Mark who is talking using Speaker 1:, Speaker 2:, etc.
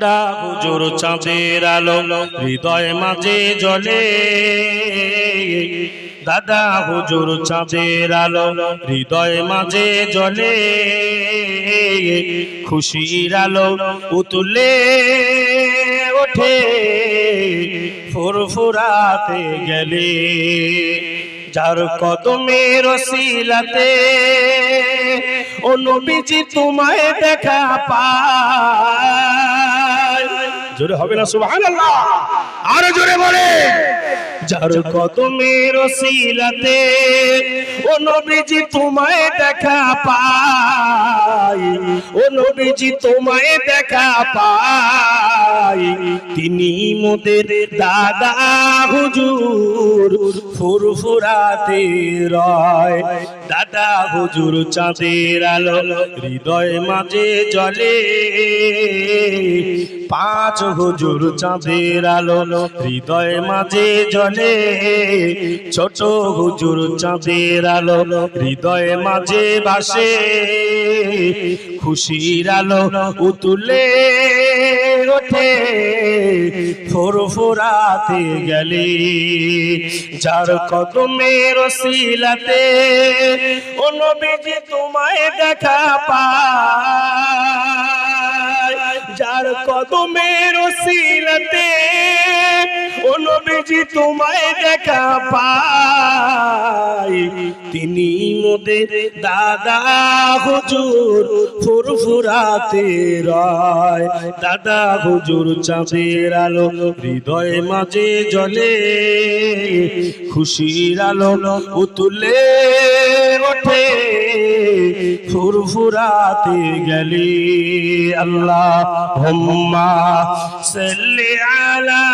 Speaker 1: দাদা হুজুর চাঁদের আলো হৃদয় মাঝে জ্বলে, দাদা হুজুর চাঁদের আলো হৃদয় মাঝে জ্বলে, খুশির আলো উতলে ওঠে ফুরফুরাতে গেলে, যার কদমের ওসিলাতে ও নবীজি তোমায় দেখা পায়। জোরে হবে না সুবহানাল্লাহ? আরো জোরে বলে, যার কদমের ওসিলাতে ও নবীজি তোমায় দেখা পায়, ও নবীজি তোমায় দেখা পায়, তিনি মোদের দাদা হুজুর ফুরফুরাতে রয়। দাদা হুজুর চাঁদের আলো হৃদয় মাঝে জ্বলে, পাঁচ হুজুর চাঁদের আলো হৃদয় মাঝে জ্বলে, ছোট হুজুর চাঁদের আলো হৃদয় মাঝে ভাসে, খুশির আলো উতলে ওঠে ফুরফুরাতে গেলে, যার কদমের ওসিলাতে ও নবীজি তোমায় দেখা পায়, যার কদমের ওসিলাতে ও নবীজি তোমায় দেখা পায়, তিনি মোদের দাদা হুজুর ফুরফুরাতে রয়। দাদা হুজুর চাঁদের আলো হৃদয় মাঝে জ্বলে, খুশির আলো উতলে ওঠে ফুরফুরাতে গেলে। আল্লাহুম্মা সাল্লি আলা